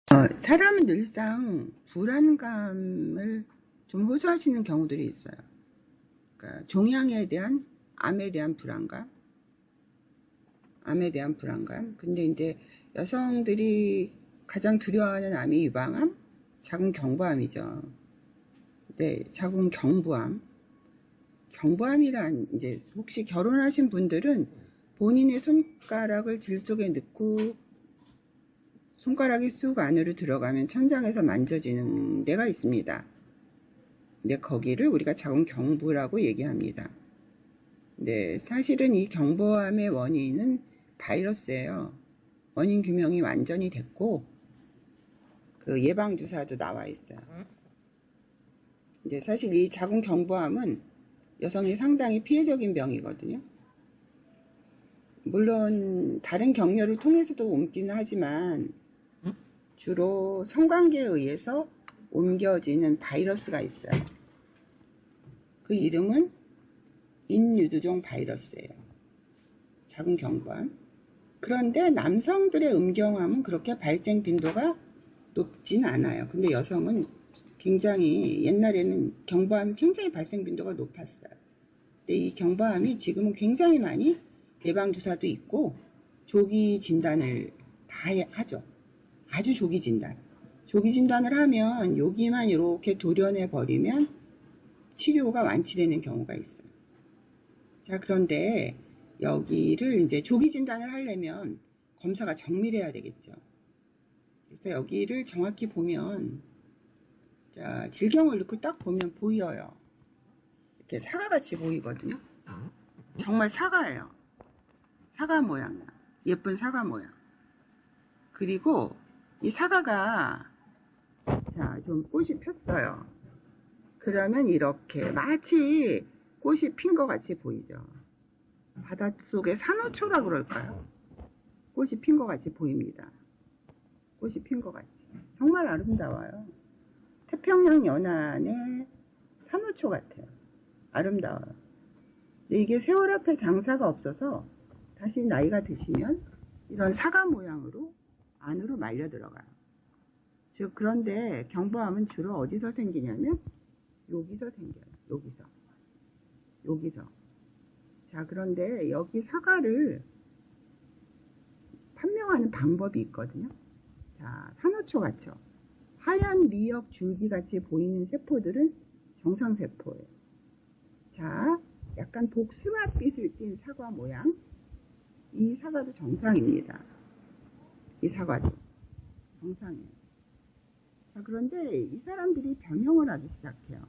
사람은 늘상 불안감을 좀 호소하시는 경우들이 있어요. 그러니까 종양에 대한, 암에 대한 불안감. 근데 이제 여성들이 가장 두려워하는 암이 유방암, 자궁 경부암이죠. 네, 자궁 경부암. 경부암이란, 이제 혹시 결혼하신 분들은 본인의 손가락을 질 속에 넣고 손가락이 쑥 안으로 들어가면 천장에서 만져지는 데가 있습니다. 근데 거기를 우리가 자궁 경부라고 얘기합니다. 네, 사실은 이 경부암의 원인은 바이러스예요. 원인 규명이 완전히 됐고 그 예방 주사도 나와 있어요. 이제 사실 이 자궁 경부암은 여성이 상당히 피해적인 병이거든요. 물론 다른 경로를 통해서도 옮기는 하지만 주로 성관계에 의해서 옮겨지는 바이러스가 있어요. 그 이름은 인유두종 바이러스예요. 자궁 경부암. 그런데 남성들의 음경암은 그렇게 발생 빈도가 높진 않아요. 근데 여성은 굉장히, 옛날에는 경부암이 굉장히 발생 빈도가 높았어요. 근데 이 경부암이 지금은 굉장히 많이 예방주사도 있고 조기 진단을 다 하죠. 아주 조기 진단. 조기 진단을 하면 여기만 이렇게 도려내 버리면 치료가 완치되는 경우가 있어요. 자, 그런데 여기를 이제 조기 진단을 하려면 검사가 정밀해야 되겠죠. 그래서 여기를 정확히 보면, 자, 질경을 넣고 딱 보면 보여요. 이렇게 사과같이 보이거든요. 정말 사과예요. 사과 모양이야. 예쁜 사과 모양. 그리고 이 사과가, 자, 좀 꽃이 폈어요. 그러면 이렇게 마치 꽃이 핀 것 같이 보이죠. 바닷속의 산호초라 그럴까요? 꽃이 핀 것 같이 보입니다. 꽃이 핀 것 같이. 정말 아름다워요. 태평양 연안의 산호초 같아요. 아름다워요. 근데 이게 세월 앞에 장사가 없어서 다시 나이가 드시면 이런 사과 모양으로 안으로 말려 들어가요. 즉, 그런데 경부암은 주로 어디서 생기냐면 여기서 생겨요. 여기서. 자, 그런데 여기 사과를 판명하는 방법이 있거든요. 자, 산호초 같죠? 하얀 미역 줄기 같이 보이는 세포들은 정상세포예요. 자, 약간 복숭아빛을 띤 사과 모양. 이 사과도 정상입니다. 이 사과도 정상이에요. 자, 그런데 이 사람들이 변형을 하기 시작해요.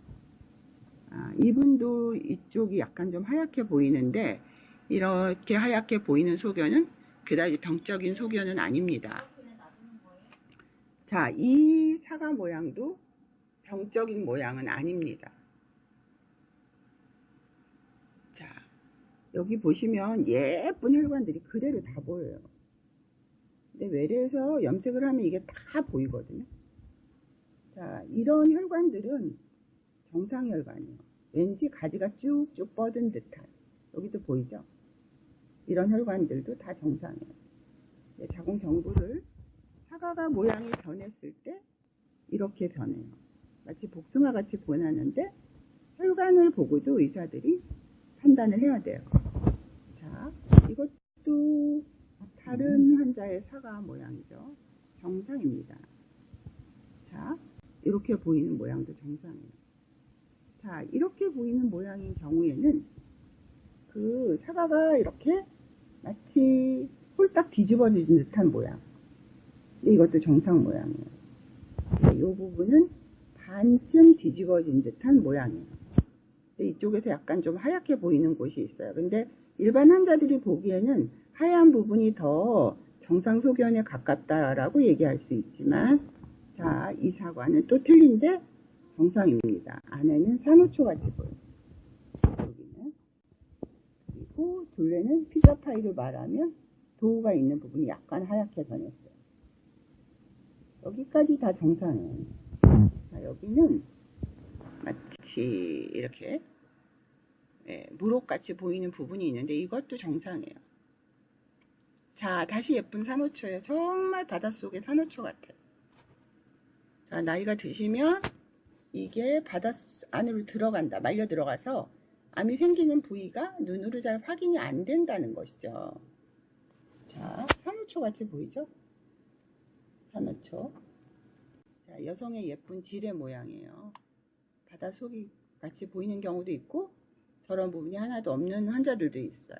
이분도 이쪽이 약간 좀 하얗게 보이는데, 이렇게 하얗게 보이는 소견은 그다지 병적인 소견은 아닙니다. 자, 이 사과 모양도 병적인 모양은 아닙니다. 자, 여기 보시면 예쁜 혈관들이 그대로 다 보여요. 근데 외래에서 염색을 하면 이게 다 보이거든요. 자, 이런 혈관들은 정상혈관이에요. 왠지 가지가 쭉쭉 뻗은 듯한, 여기도 보이죠? 이런 혈관들도 다 정상이에요. 자궁 경부를 사과가 모양이 변했을 때 이렇게 변해요. 마치 복숭아 같이 변하는데 혈관을 보고도 의사들이 판단을 해야 돼요. 자, 이것도 다른 환자의 사과 모양이죠. 정상입니다. 자, 이렇게 보이는 모양도 정상이에요. 자, 이렇게 보이는 모양인 경우에는 그 사과가 이렇게 마치 홀딱 뒤집어진 듯한 모양. 근데 이것도 정상 모양이에요. 이 부분은 반쯤 뒤집어진 듯한 모양이에요. 이쪽에서 약간 좀 하얗게 보이는 곳이 있어요. 근데 일반 환자들이 보기에는 하얀 부분이 더 정상 소견에 가깝다라고 얘기할 수 있지만, 자, 이 사과는 또 틀린데 정상입니다. 안에는 산호초 같이 보여요. 여기는. 그리고 둘레는 피자 파이로 말하면 도우가 있는 부분이 약간 하얗게 변했어요. 여기까지 다 정상이에요. 자, 여기는 마치 이렇게 무록같이 보이는 부분이 있는데 이것도 정상이에요. 자, 다시 예쁜 산호초예요. 정말 바닷속의 산호초 같아요. 자, 나이가 드시면 이게 바다 안으로 들어간다. 말려 들어가서 암이 생기는 부위가 눈으로 잘 확인이 안 된다는 것이죠. 자, 산호초 같이 보이죠? 산호초. 자, 여성의 예쁜 지뢰 모양이에요. 바다 속이 같이 보이는 경우도 있고 저런 부분이 하나도 없는 환자들도 있어요.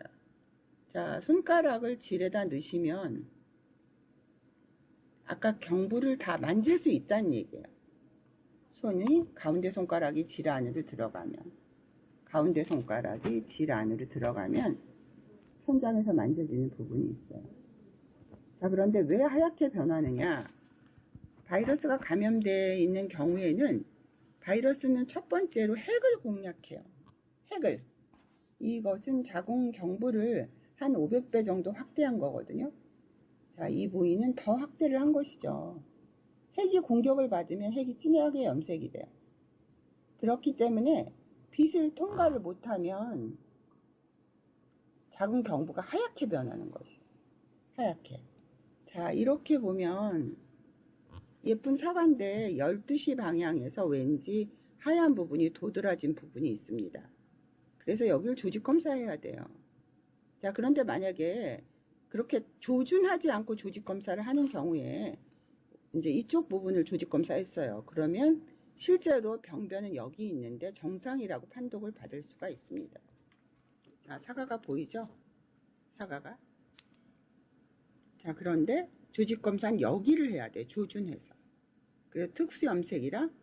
자, 손가락을 질에다 넣으시면 아까 경부를 다 만질 수 있다는 얘기예요. 손이 가운데 손가락이 질 안으로 들어가면 가운데 손가락이 질 안으로 들어가면 손장에서 만져지는 부분이 있어요. 자, 그런데 왜 하얗게 변하느냐? 바이러스가 감염되어 있는 경우에는 바이러스는 첫 번째로 핵을 공략해요. 핵을. 이것은 자궁 경부를 한 500배 정도 확대한 거거든요. 자, 이 부위는 더 확대를 한 것이죠. 핵이 공격을 받으면 핵이 진하게 염색이 돼요. 그렇기 때문에 빛을 통과를 못하면 자궁 경부가 하얗게 변하는 것이에요. 하얗게. 자, 이렇게 보면 예쁜 사과인데 12시 방향에서 왠지 하얀 부분이 도드라진 부분이 있습니다. 그래서 여기를 조직 검사해야 돼요. 자, 그런데 만약에 그렇게 조준하지 않고 조직 검사를 하는 경우에 이제 이쪽 부분을 조직 검사했어요. 그러면 실제로 병변은 여기 있는데 정상이라고 판독을 받을 수가 있습니다. 자, 사과가 보이죠? 사과가. 자, 그런데 조직 검사는 여기를 해야 돼. 조준해서. 그래서 특수 염색이랑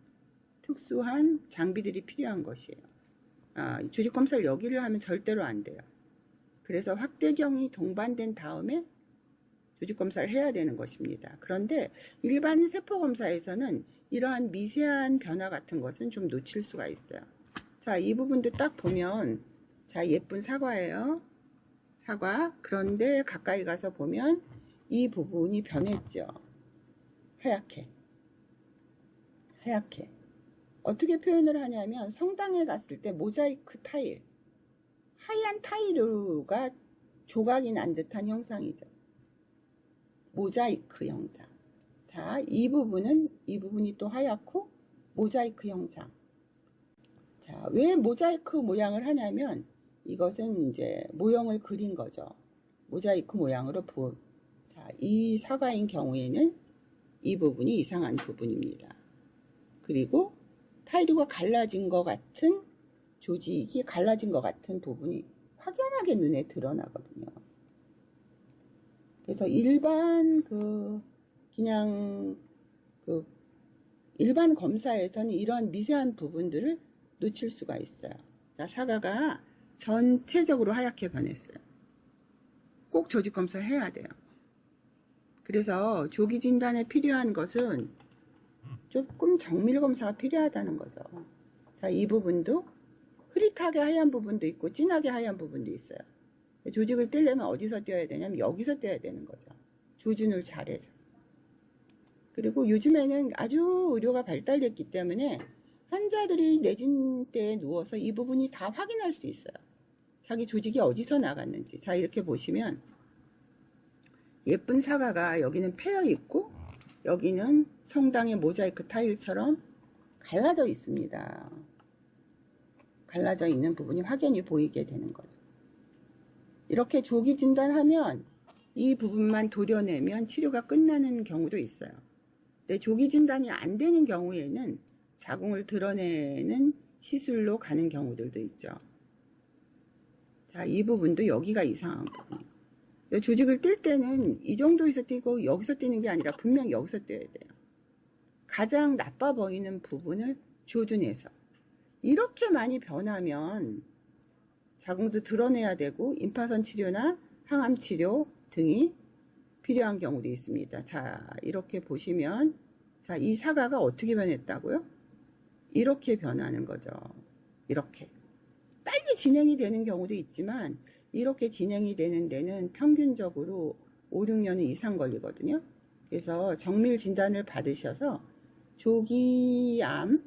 특수한 장비들이 필요한 것이에요. 조직 검사를 여기를 하면 절대로 안 돼요. 그래서 확대경이 동반된 다음에 조직 검사를 해야 되는 것입니다. 그런데 일반 세포 검사에서는 이러한 미세한 변화 같은 것은 좀 놓칠 수가 있어요. 자, 이 부분도 딱 보면, 자, 예쁜 사과예요. 사과. 그런데 가까이 가서 보면 이 부분이 변했죠. 하얗게. 하얗게. 어떻게 표현을 하냐면 성당에 갔을 때 모자이크 타일, 하얀 타일가 조각이 난 듯한 형상이죠. 모자이크 형상. 자, 이 부분이 또 하얗고 모자이크 형상. 자, 왜 모자이크 모양을 하냐면 이것은 이제 모형을 그린 거죠. 모자이크 모양으로 자, 이 사과인 경우에는 이 부분이 이상한 부분입니다. 그리고 타일과 갈라진 것 같은 조직이 갈라진 것 같은 부분이 확연하게 눈에 드러나거든요. 그래서 일반 일반 검사에서는 이러한 미세한 부분들을 놓칠 수가 있어요. 자, 사과가 전체적으로 하얗게 변했어요. 꼭 조직 검사를 해야 돼요. 그래서 조기 진단에 필요한 것은 조금 정밀 검사가 필요하다는 거죠. 자, 이 부분도 흐릿하게 하얀 부분도 있고 진하게 하얀 부분도 있어요. 조직을 떼려면 어디서 떼어야 되냐면 여기서 떼어야 되는 거죠. 조준을 잘해서. 그리고 요즘에는 아주 의료가 발달됐기 때문에 환자들이 내진 때에 누워서 이 부분이 다 확인할 수 있어요. 자기 조직이 어디서 나갔는지. 자, 이렇게 보시면 예쁜 사과가 여기는 패여 있고 여기는 성당의 모자이크 타일처럼 갈라져 있습니다. 갈라져 있는 부분이 확연히 보이게 되는 거죠. 이렇게 조기 진단하면 이 부분만 도려내면 치료가 끝나는 경우도 있어요. 근데 조기 진단이 안 되는 경우에는 자궁을 드러내는 시술로 가는 경우들도 있죠. 자, 이 부분도 여기가 이상한 부분이에요. 조직을 뗄 때는 이 정도에서 떼고 여기서 떼는 게 아니라 분명 여기서 떼야 돼요. 가장 나빠 보이는 부분을 조준해서. 이렇게 많이 변하면 자궁도 드러내야 되고 임파선 치료나 항암 치료 등이 필요한 경우도 있습니다. 자, 이렇게 보시면 자, 이 사과가 어떻게 변했다고요? 이렇게 변하는 거죠. 이렇게. 빨리 진행이 되는 경우도 있지만 이렇게 진행이 되는 데는 평균적으로 5, 6년 이상 걸리거든요. 그래서 정밀 진단을 받으셔서 조기암,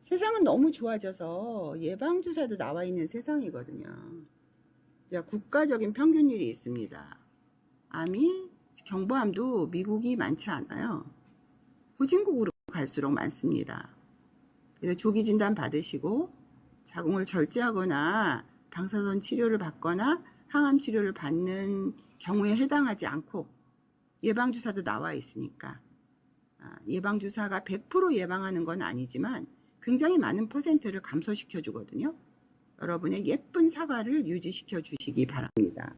세상은 너무 좋아져서 예방주사도 나와 있는 세상이거든요. 자, 국가적인 평균율이 있습니다. 암이, 경부암도 미국이 많지 않아요. 후진국으로 갈수록 많습니다. 그래서 조기 진단 받으시고 자궁을 절제하거나 방사선 치료를 받거나 항암 치료를 받는 경우에 해당하지 않고 예방주사도 나와 있으니까 예방주사가 100% 예방하는 건 아니지만 굉장히 많은 퍼센트를 감소시켜 주거든요. 여러분의 예쁜 사과를 유지시켜 주시기 바랍니다.